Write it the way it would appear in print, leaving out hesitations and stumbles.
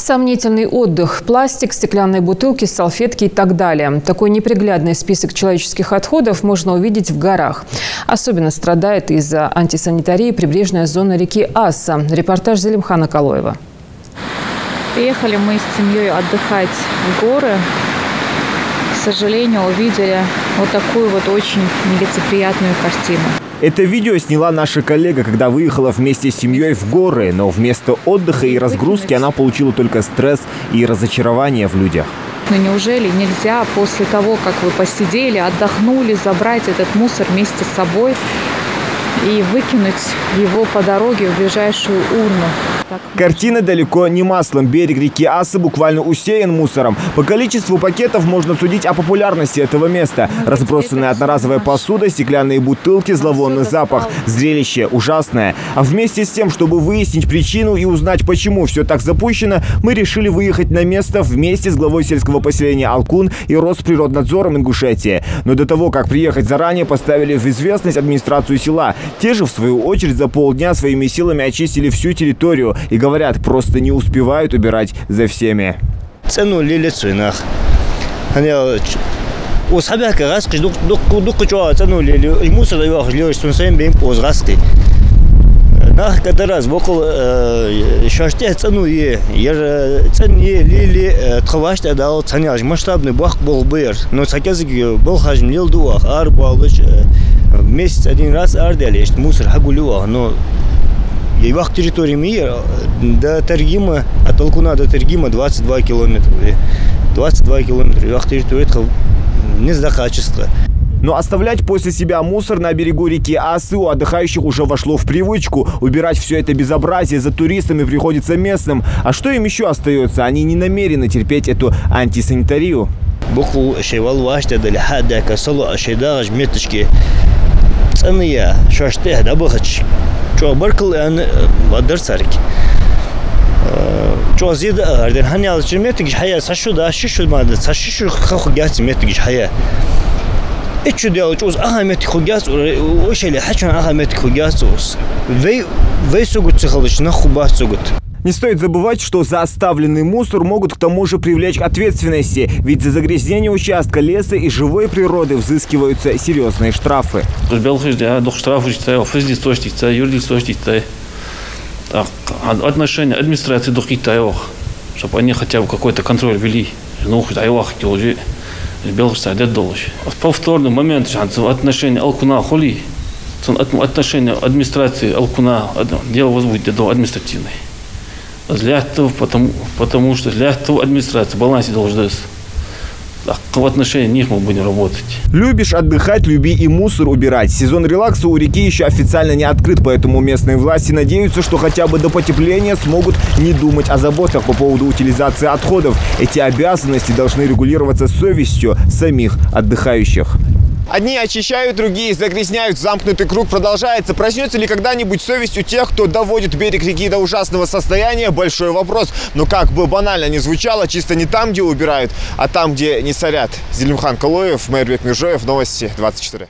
Сомнительный отдых, пластик, стеклянные бутылки, салфетки и так далее. Такой неприглядный список человеческих отходов можно увидеть в горах. Особенно страдает из-за антисанитарии прибрежная зона реки Аса. Репортаж Зелимхана Калоева. Приехали мы с семьей отдыхать в горы. К сожалению, увидели вот такую вот очень нелицеприятную картину. Это видео сняла наша коллега, когда выехала вместе с семьей в горы. Но вместо отдыха и разгрузки она получила только стресс и разочарование в людях. Но неужели нельзя после того, как вы посидели, отдохнули, забрать этот мусор вместе с собой и выкинуть его по дороге в ближайшую урну? Картина далеко не маслом. Берег реки Аса буквально усеян мусором. По количеству пакетов можно судить о популярности этого места. Разбросанная одноразовая посуда, стеклянные бутылки, зловонный запах. Зрелище ужасное. А вместе с тем, чтобы выяснить причину и узнать, почему все так запущено, мы решили выехать на место вместе с главой сельского поселения Алкун и Росприроднадзором Ингушетии. Но до того, как приехать заранее, поставили в известность администрацию села. Те же, в свою очередь, за полдня своими силами очистили всю территорию. И говорят, просто не успевают убирать за всеми. Месяц один раз ардели, мусор хагулюа, но и вах территории мира до Таргима, от Алкуна до Таргима 22 километра. 22 километра. И вах территории это не за качество. Но оставлять после себя мусор на берегу реки Асы у отдыхающих уже вошло в привычку. Убирать все это безобразие за туристами приходится местным. А что им еще остается? Они не намерены терпеть эту антисанитарию. Букву шевал вашта дали хада касалу ашедаж меточки. Цания шаште да бахач. Чо баркл ан вадар сарки. Чо зида арден ханял чметик хая сашуда шишу мада сашишу хаху гас метик хая. Эчу дело чоз ахамет хугас ошели хачан ахамет хугас ус. Вей сугут цехалыч на хубас сугут. Не стоит забывать, что за оставленный мусор могут к тому же привлечь к ответственности. Ведь за загрязнение участка леса и живой природы взыскиваются серьезные штрафы. Отношение администрации до Китая, чтобы они хотя бы какой-то контроль вели. Повторный момент, отношение Алкуна холи, отношение администрации Алкуна, дело возводит до административной. Для этого, потому что для этого администрация балансе должна быть. В отношении них мы будем работать. Любишь отдыхать, люби и мусор убирать. Сезон релакса у реки еще официально не открыт, поэтому местные власти надеются, что хотя бы до потепления смогут не думать о заботах по поводу утилизации отходов. Эти обязанности должны регулироваться совестью самих отдыхающих. Одни очищают, другие загрязняют. Замкнутый круг продолжается. Проснется ли когда-нибудь совесть у тех, кто доводит берег реки до ужасного состояния? Большой вопрос. Но как бы банально ни звучало, чисто не там, где убирают, а там, где не сорят. Зелимхан Калоев, Майрбек Межоев, Новости 24.